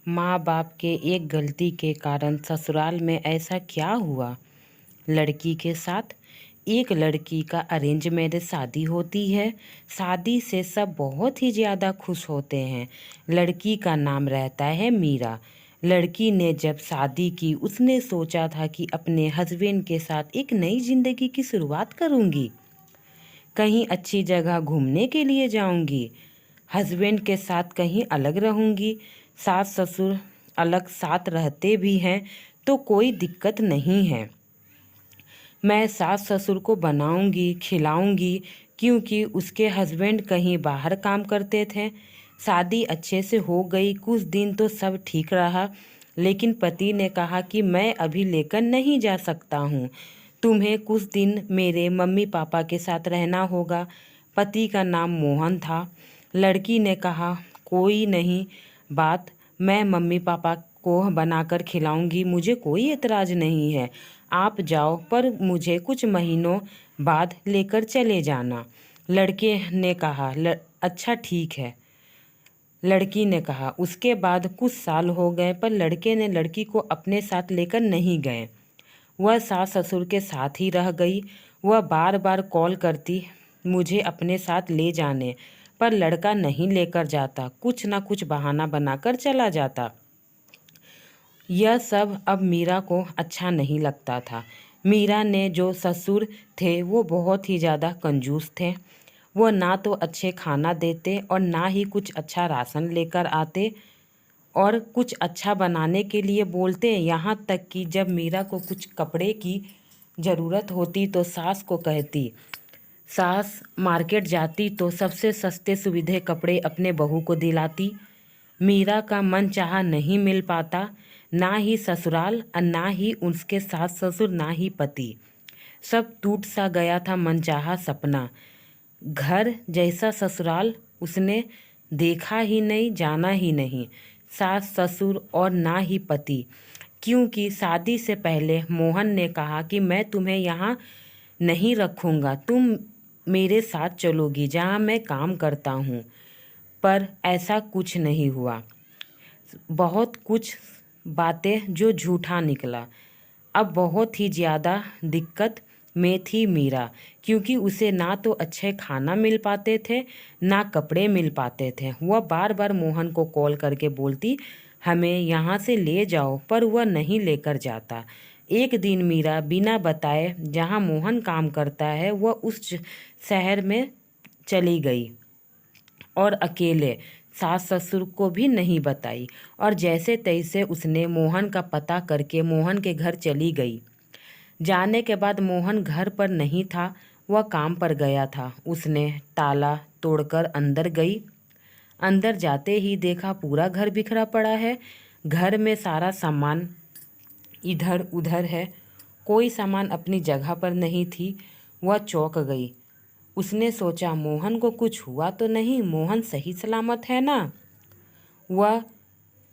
माँ बाप के एक गलती के कारण ससुराल में ऐसा क्या हुआ। लड़की के साथ एक लड़की का अरेंज मैरिज शादी होती है। शादी से सब बहुत ही ज़्यादा खुश होते हैं। लड़की का नाम रहता है मीरा। लड़की ने जब शादी की उसने सोचा था कि अपने हस्बैंड के साथ एक नई ज़िंदगी की शुरुआत करूँगी, कहीं अच्छी जगह घूमने के लिए जाऊंगी, हस्बैंड के साथ कहीं अलग रहूंगी। सास ससुर अलग साथ रहते भी हैं तो कोई दिक्कत नहीं है। मैं सास ससुर को बनाऊंगी खिलाऊंगी, क्योंकि उसके हस्बैंड कहीं बाहर काम करते थे। शादी अच्छे से हो गई, कुछ दिन तो सब ठीक रहा, लेकिन पति ने कहा कि मैं अभी लेकर नहीं जा सकता हूँ, तुम्हें कुछ दिन मेरे मम्मी पापा के साथ रहना होगा। पति का नाम मोहन था। लड़की ने कहा कोई नहीं बात, मैं मम्मी पापा को बनाकर खिलाऊंगी, मुझे कोई एतराज़ नहीं है, आप जाओ, पर मुझे कुछ महीनों बाद लेकर चले जाना। लड़के ने कहा अच्छा ठीक है। लड़की ने कहा उसके बाद कुछ साल हो गए, पर लड़के ने लड़की को अपने साथ लेकर नहीं गए। वह सास ससुर के साथ ही रह गई। वह बार बार कॉल करती मुझे अपने साथ ले जाने, पर लड़का नहीं लेकर जाता, कुछ ना कुछ बहाना बनाकर चला जाता। यह सब अब मीरा को अच्छा नहीं लगता था। मीरा ने जो ससुर थे वो बहुत ही ज़्यादा कंजूस थे। वो ना तो अच्छे खाना देते और ना ही कुछ अच्छा राशन लेकर आते, और कुछ अच्छा बनाने के लिए बोलते। यहाँ तक कि जब मीरा को कुछ कपड़े की ज़रूरत होती तो सास को कहती। सास मार्केट जाती तो सबसे सस्ते सुविधे कपड़े अपने बहू को दिलाती। मीरा का मन चाहा नहीं मिल पाता, ना ही ससुराल और ना ही उसके सास ससुर, ना ही पति। सब टूट सा गया था मनचाहा सपना। घर जैसा ससुराल उसने देखा ही नहीं, जाना ही नहीं। सास ससुर और ना ही पति, क्योंकि शादी से पहले मोहन ने कहा कि मैं तुम्हें यहाँ नहीं रखूँगा, तुम मेरे साथ चलोगी जहाँ मैं काम करता हूँ। पर ऐसा कुछ नहीं हुआ। बहुत कुछ बातें जो झूठा निकला। अब बहुत ही ज़्यादा दिक्कत में थी मीरा, क्योंकि उसे ना तो अच्छे खाना मिल पाते थे, ना कपड़े मिल पाते थे। वह बार बार मोहन को कॉल करके बोलती हमें यहाँ से ले जाओ, पर वह नहीं लेकर जाता। एक दिन मीरा बिना बताए जहाँ मोहन काम करता है वह उस शहर में चली गई, और अकेले, सास ससुर को भी नहीं बताई, और जैसे तैसे उसने मोहन का पता करके मोहन के घर चली गई। जाने के बाद मोहन घर पर नहीं था, वह काम पर गया था। उसने ताला तोड़कर अंदर गई। अंदर जाते ही देखा पूरा घर बिखरा पड़ा है। घर में सारा सामान इधर उधर है, कोई सामान अपनी जगह पर नहीं थी। वह चौंक गई। उसने सोचा मोहन को कुछ हुआ तो नहीं, मोहन सही सलामत है ना। वह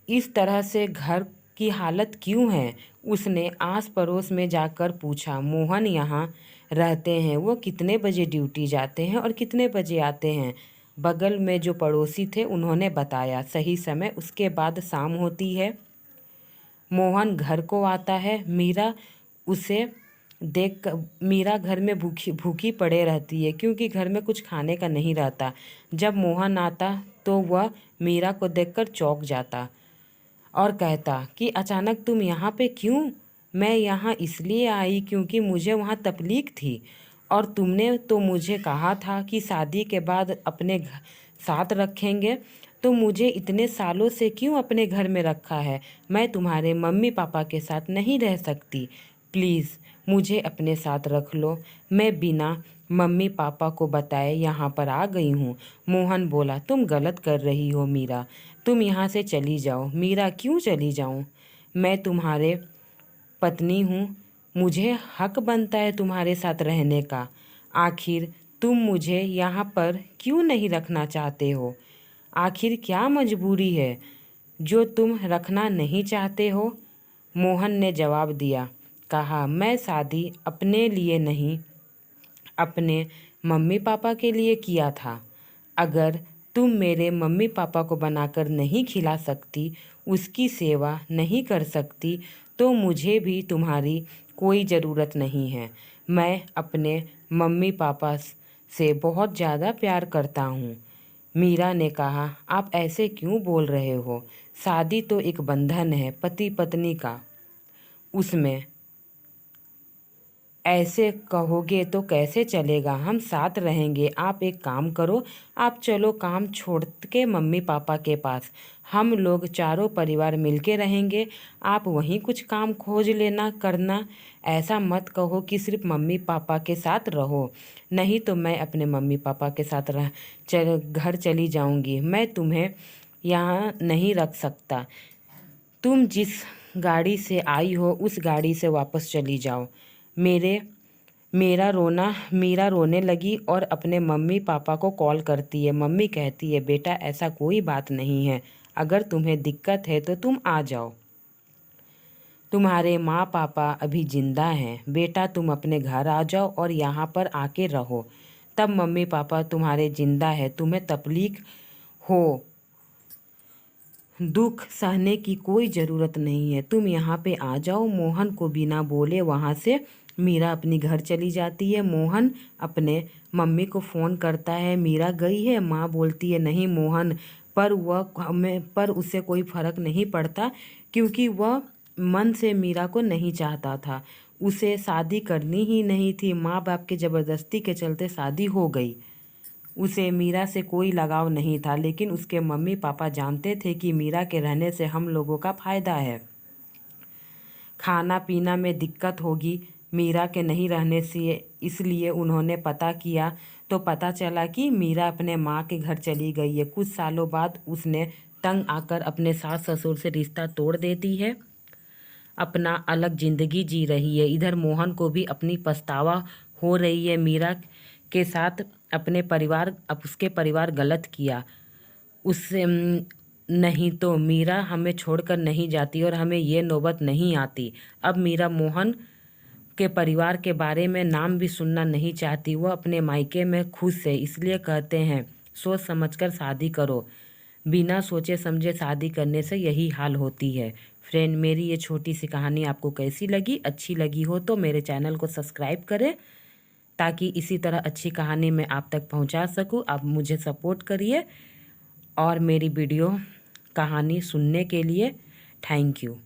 इस तरह से घर की हालत क्यों है। उसने आस पड़ोस में जाकर पूछा मोहन यहाँ रहते हैं, वो कितने बजे ड्यूटी जाते हैं और कितने बजे आते हैं। बगल में जो पड़ोसी थे उन्होंने बताया सही समय उसके बाद शाम होती है। मोहन घर को आता है। मीरा उसे देख मीरा घर में भूखी भूखी पड़े रहती है, क्योंकि घर में कुछ खाने का नहीं रहता। जब मोहन आता तो वह मीरा को देखकर चौंक जाता और कहता कि अचानक तुम यहाँ पे क्यों। मैं यहाँ इसलिए आई क्योंकि मुझे वहाँ तकलीफ थी, और तुमने तो मुझे कहा था कि शादी के बाद अपने साथ रखेंगे, तो मुझे इतने सालों से क्यों अपने घर में रखा है। मैं तुम्हारे मम्मी पापा के साथ नहीं रह सकती, प्लीज़ मुझे अपने साथ रख लो। मैं बिना मम्मी पापा को बताए यहाँ पर आ गई हूँ। मोहन बोला तुम गलत कर रही हो मीरा, तुम यहाँ से चली जाओ। मीरा क्यों चली जाऊँ, मैं तुम्हारे पत्नी हूँ, मुझे हक बनता है तुम्हारे साथ रहने का। आखिर तुम मुझे यहाँ पर क्यों नहीं रखना चाहते हो। आखिर क्या मजबूरी है जो तुम रखना नहीं चाहते हो। मोहन ने जवाब दिया, कहा मैं शादी अपने लिए नहीं, अपने मम्मी पापा के लिए किया था। अगर तुम मेरे मम्मी पापा को बनाकर नहीं खिला सकती, उसकी सेवा नहीं कर सकती, तो मुझे भी तुम्हारी कोई ज़रूरत नहीं है। मैं अपने मम्मी पापा से बहुत ज़्यादा प्यार करता हूँ। मीरा ने कहा, आप ऐसे क्यों बोल रहे हो? शादी तो एक बंधन है पति पत्नी का, उसमें ऐसे कहोगे तो कैसे चलेगा? हम साथ रहेंगे। आप एक काम करो, आप चलो काम छोड़ के मम्मी पापा के पास, हम लोग चारों परिवार मिलके रहेंगे। आप वहीं कुछ काम खोज लेना करना। ऐसा मत कहो कि सिर्फ मम्मी पापा के साथ रहो, नहीं तो मैं अपने मम्मी पापा के साथ घर चली जाऊंगी। मैं तुम्हें यहाँ नहीं रख सकता। तुम जिस गाड़ी से आई हो उस गाड़ी से वापस चली जाओ। मीरा रोने लगी और अपने मम्मी पापा को कॉल करती है। मम्मी कहती है, बेटा ऐसा कोई बात नहीं है, अगर तुम्हें दिक्कत है तो तुम आ जाओ, तुम्हारे माँ पापा अभी जिंदा हैं। बेटा तुम अपने घर आ जाओ और यहाँ पर आके रहो। तब मम्मी पापा तुम्हारे जिंदा है, तुम्हें तकलीफ हो, दुख सहने की कोई ज़रूरत नहीं है, तुम यहाँ पे आ जाओ। मोहन को बिना बोले वहाँ से मीरा अपनी घर चली जाती है। मोहन अपने मम्मी को फ़ोन करता है, मीरा गई है? माँ बोलती है, नहीं मोहन, पर उसे कोई फ़र्क नहीं पड़ता, क्योंकि वह मन से मीरा को नहीं चाहता था, उसे शादी करनी ही नहीं थी। माँ बाप की ज़बरदस्ती के चलते शादी हो गई। उसे मीरा से कोई लगाव नहीं था, लेकिन उसके मम्मी पापा जानते थे कि मीरा के रहने से हम लोगों का फ़ायदा है, खाना पीना में दिक्कत होगी मीरा के नहीं रहने से। इसलिए उन्होंने पता किया तो पता चला कि मीरा अपने माँ के घर चली गई है। कुछ सालों बाद उसने तंग आकर अपने सास ससुर से रिश्ता तोड़ देती है, अपना अलग ज़िंदगी जी रही है। इधर मोहन को भी अपनी पछतावा हो रही है, मीरा के साथ उसके परिवार गलत किया उससे। नहीं तो मीरा हमें छोड़कर नहीं जाती और हमें ये नौबत नहीं आती। अब मीरा मोहन के परिवार के बारे में नाम भी सुनना नहीं चाहती, वह अपने मायके में खुश है। इसलिए कहते हैं, सोच समझकर शादी करो, बिना सोचे समझे शादी करने से यही हाल होती है। फ्रेंड, मेरी ये छोटी सी कहानी आपको कैसी लगी? अच्छी लगी हो तो मेरे चैनल को सब्सक्राइब करें, ताकि इसी तरह अच्छी कहानी मैं आप तक पहुंचा सकूं। आप मुझे सपोर्ट करिए और मेरी वीडियो कहानी सुनने के लिए थैंक यू।